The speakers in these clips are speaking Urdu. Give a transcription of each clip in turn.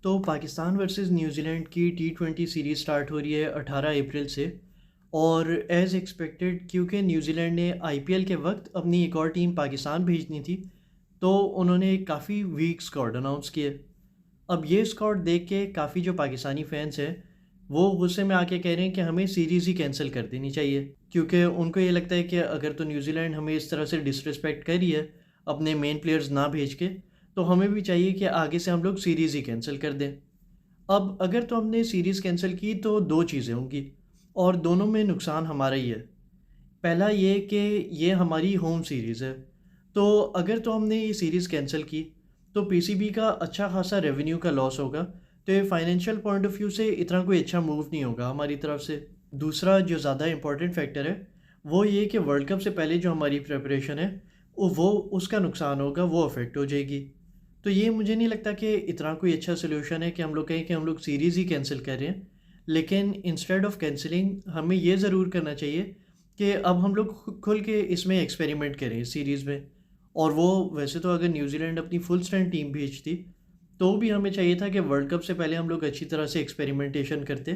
تو پاکستان ورسز نیوزی لینڈ کی T20 سیریز سٹارٹ ہو رہی ہے 18 اپریل سے، اور ایز ایکسپیکٹڈ کیونکہ نیوزی لینڈ نے IPL کے وقت اپنی ایک اور ٹیم پاکستان بھیجنی تھی، تو انہوں نے ایک کافی ویک اسکواڈ اناؤنس کیے۔ اب یہ اسکواڈ دیکھ کے کافی جو پاکستانی فینس ہیں وہ غصے میں آ کے کہہ رہے ہیں کہ ہمیں سیریز ہی کینسل کر دینی چاہیے، کیونکہ ان کو یہ لگتا ہے کہ اگر تو نیوزی لینڈ ہمیں اس طرح سے ڈسرسپیکٹ کر رہی ہے اپنے مین پلیئرز نہ بھیج کے، تو ہمیں بھی چاہیے کہ آگے سے ہم لوگ سیریز ہی کینسل کر دیں۔ اب اگر تو ہم نے سیریز کینسل کی تو دو چیزیں ہوں گی، اور دونوں میں نقصان ہمارا ہی ہے۔ پہلا یہ کہ یہ ہماری ہوم سیریز ہے، تو اگر تو ہم نے یہ سیریز کینسل کی تو PCB کا اچھا خاصا ریونیو کا لاس ہوگا، تو یہ فائنینشیل پوائنٹ آف ویو سے اتنا کوئی اچھا موو نہیں ہوگا ہماری طرف سے۔ دوسرا جو زیادہ امپورٹنٹ فیکٹر ہے وہ یہ کہ ورلڈ کپ سے پہلے جو ہماری پریپریشن ہے وہ اس کا نقصان ہوگا، وہ افیکٹ ہو جائے گی۔ تو یہ مجھے نہیں لگتا کہ اتنا کوئی اچھا سلیوشن ہے کہ ہم لوگ کہیں کہ ہم لوگ سیریز ہی کینسل کر رہے ہیں، لیکن انسٹیڈ آف کینسلنگ ہمیں یہ ضرور کرنا چاہیے کہ اب ہم لوگ کھل کے اس میں ایکسپیریمنٹ کریں اس سیریز میں۔ اور وہ ویسے تو اگر نیوزی لینڈ اپنی فل اسٹرینتھ ٹیم بھیجتی تو بھی ہمیں چاہیے تھا کہ ورلڈ کپ سے پہلے ہم لوگ اچھی طرح سے ایکسپیریمنٹیشن کرتے،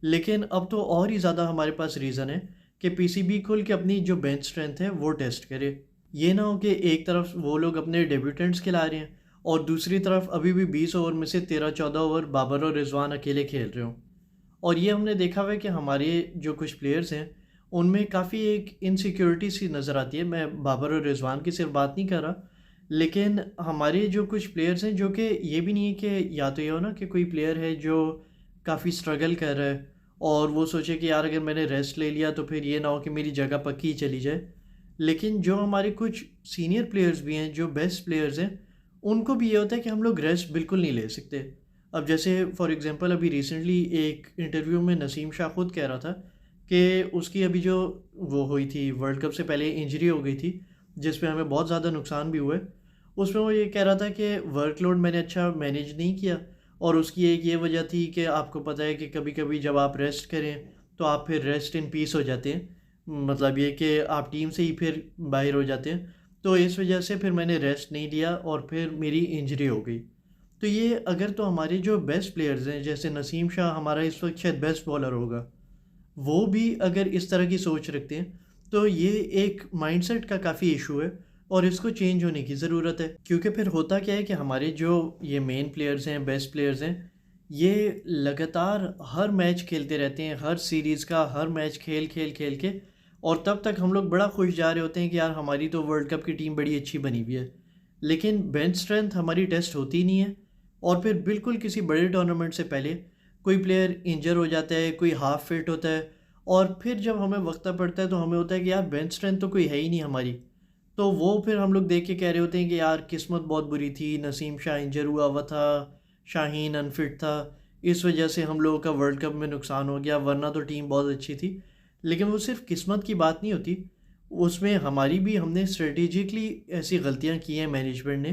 لیکن اب تو اور ہی زیادہ ہمارے پاس ریزن ہے کہ PCB کھل کے اپنی جو بینچ اسٹرینتھ ہے وہ ٹیسٹ کرے۔ یہ نہ ہو کہ ایک طرف وہ لوگ اپنے ڈیبیوٹنٹس کھلا رہے ہیں اور دوسری طرف ابھی بھی 20 اوور میں سے 13-14 اوور بابر اور رضوان اکیلے کھیل رہے ہوں۔ اور یہ ہم نے دیکھا ہوا ہے کہ ہمارے جو کچھ پلیئرز ہیں ان میں کافی ایک انسیکیورٹی سی نظر آتی ہے۔ میں بابر اور رضوان کی صرف بات نہیں کر رہا، لیکن ہمارے جو کچھ پلیئرز ہیں جو کہ یہ بھی نہیں ہے کہ یا تو یہ ہو نا کہ کوئی پلیئر ہے جو کافی اسٹرگل کر رہا ہے اور وہ سوچے کہ یار اگر میں نے ریسٹ لے لیا تو پھر یہ نہ ہو کہ میری جگہ پکی چلی جائے، لیکن جو ہمارے کچھ سینئر پلیئرز بھی ہیں جو بیسٹ پلیئرز ہیں ان کو بھی یہ ہوتا ہے کہ ہم لوگ ریسٹ بالکل نہیں لے سکتے۔ اب جیسے فار ایگزامپل ابھی ریسنٹلی ایک انٹرویو میں نسیم شاہ خود کہہ رہا تھا کہ اس کی ابھی جو وہ ہوئی تھی ورلڈ کپ سے پہلے انجری ہو گئی تھی جس پہ ہمیں بہت زیادہ نقصان بھی ہوئے، اس میں وہ یہ کہہ رہا تھا کہ ورک لوڈ میں نے اچھا مینیج نہیں کیا، اور اس کی ایک یہ وجہ تھی کہ آپ کو پتہ ہے کہ کبھی کبھی جب آپ ریسٹ کریں تو آپ پھر ریسٹ ان پیس ہو جاتے ہیں، مطلب یہ کہ آپ ٹیم سے ہی پھر باہر ہو جاتے ہیں، تو اس وجہ سے پھر میں نے ریسٹ نہیں لیا اور پھر میری انجری ہو گئی۔ تو یہ اگر تو ہمارے جو بیسٹ پلیئرز ہیں جیسے نسیم شاہ ہمارا اس وقت شاید بیسٹ بالر ہوگا، وہ بھی اگر اس طرح کی سوچ رکھتے ہیں تو یہ ایک مائنڈ سیٹ کا کافی ایشو ہے اور اس کو چینج ہونے کی ضرورت ہے، کیونکہ پھر ہوتا کیا ہے کہ ہمارے جو یہ مین پلیئرز ہیں بیسٹ پلیئرز ہیں یہ لگاتار ہر میچ کھیلتے رہتے ہیں، ہر سیریز کا ہر میچ کھیل کھیل کھیل کے، اور تب تک ہم لوگ بڑا خوش جا رہے ہوتے ہیں کہ یار ہماری تو ورلڈ کپ کی ٹیم بڑی اچھی بنی ہوئی ہے، لیکن بینچ اسٹرینتھ ہماری ٹیسٹ ہوتی نہیں ہے، اور پھر بالکل کسی بڑے ٹورنامنٹ سے پہلے کوئی پلیئر انجر ہو جاتا ہے، کوئی ہاف فٹ ہوتا ہے، اور پھر جب ہمیں وقت پڑتا ہے تو ہمیں ہوتا ہے کہ یار بینچ اسٹرینتھ تو کوئی ہے ہی نہیں ہماری، تو وہ پھر ہم لوگ دیکھ کے کہہ رہے ہوتے ہیں کہ یار قسمت بہت بری تھی، نسیم شاہ انجر ہوا ہوا تھا، شاہین انفٹ تھا، اس وجہ سے ہم لوگوں کا ورلڈ کپ میں نقصان ہو گیا، ورنہ تو ٹیم بہت اچھی تھی۔ لیکن وہ صرف قسمت کی بات نہیں ہوتی، اس میں ہماری بھی ہم نے اسٹریٹجکلی ایسی غلطیاں کی ہیں مینجمنٹ نے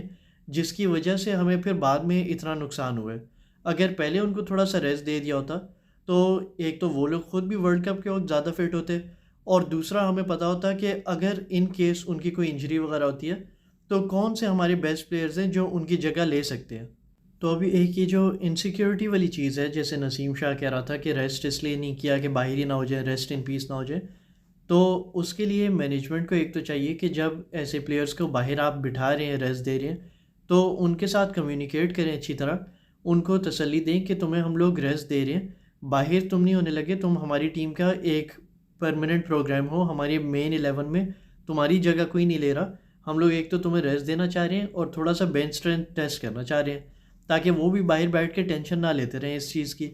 جس کی وجہ سے ہمیں پھر بعد میں اتنا نقصان ہوا ہے۔ اگر پہلے ان کو تھوڑا سا ریسٹ دے دیا ہوتا تو ایک تو وہ لوگ خود بھی ورلڈ کپ کے وقت زیادہ فٹ ہوتے، اور دوسرا ہمیں پتہ ہوتا کہ اگر ان کیس ان کی کوئی انجری وغیرہ ہوتی ہے تو کون سے ہمارے بیسٹ پلیئرز ہیں جو ان کی جگہ لے سکتے ہیں۔ تو ابھی ایک یہ جو انسیکیورٹی والی چیز ہے، جیسے نسیم شاہ کہہ رہا تھا کہ ریسٹ اس لیے نہیں کیا کہ باہر ہی نہ ہو جائے، ریسٹ ان پیس نہ ہو جائے، تو اس کے لیے مینجمنٹ کو ایک تو چاہیے کہ جب ایسے پلیئرز کو باہر آپ بٹھا رہے ہیں، ریسٹ دے رہے ہیں، تو ان کے ساتھ کمیونیکیٹ کریں اچھی طرح، ان کو تسلی دیں کہ تمہیں ہم لوگ ریسٹ دے رہے ہیں، باہر تم نہیں ہونے لگے، تم ہماری ٹیم کا ایک پرماننٹ پروگرام ہو، ہماری مین 11 میں تمہاری جگہ کوئی نہیں لے رہا، ہم لوگ ایک تو تمہیں ریسٹ دینا چاہ رہے ہیں اور تھوڑا سا بینچ اسٹرینتھ ٹیسٹ کرنا چاہ رہے ہیں تاکہ وہ بھی باہر بیٹھ کے ٹینشن نہ لیتے رہیں اس چیز کی۔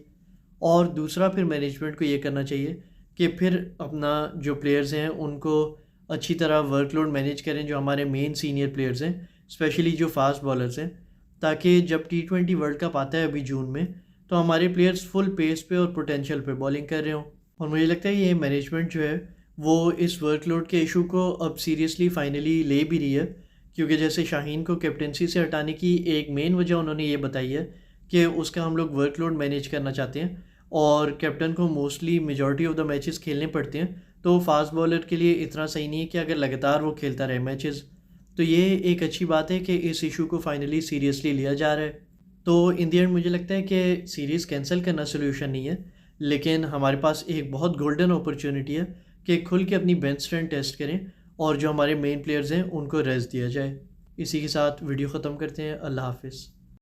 اور دوسرا پھر مینجمنٹ کو یہ کرنا چاہیے کہ پھر اپنا جو پلیئرز ہیں ان کو اچھی طرح ورک لوڈ مینیج کریں، جو ہمارے مین سینئر پلیئرز ہیں اسپیشلی جو فاسٹ بالرز ہیں، تاکہ جب T20 ورلڈ کپ آتا ہے ابھی جون میں تو ہمارے پلیئرز فل پیس پہ اور پوٹینشیل پہ بالنگ کر رہے ہوں۔ اور مجھے لگتا ہے یہ مینجمنٹ جو ہے وہ اس ورک لوڈ کے ایشو کو اب سیریسلی فائنلی لے بھی رہی ہے، کیونکہ جیسے شاہین کو کیپٹنسی سے ہٹانے کی ایک مین وجہ انہوں نے یہ بتائی ہے کہ اس کا ہم لوگ ورک لوڈ مینیج کرنا چاہتے ہیں، اور کیپٹن کو mostly majority of the matches کھیلنے پڑتے ہیں، تو فاسٹ بالر کے لیے اتنا صحیح نہیں ہے کہ اگر لگاتار وہ کھیلتا رہے میچز، تو یہ ایک اچھی بات ہے کہ اس ایشو کو فائنلی سیریسلی لیا جا رہا ہے۔ تو ان دی اینڈ مجھے لگتا ہے کہ سیریز کینسل کرنا سولوشن نہیں ہے، لیکن ہمارے پاس ایک بہت گولڈن اپرچونٹی ہے کہ کھل کے اپنی بینچ اسٹرینتھ ٹیسٹ کریں اور جو ہمارے مین پلیئرز ہیں ان کو ریسٹ دیا جائے۔ اسی کے ساتھ ویڈیو ختم کرتے ہیں۔ اللہ حافظ۔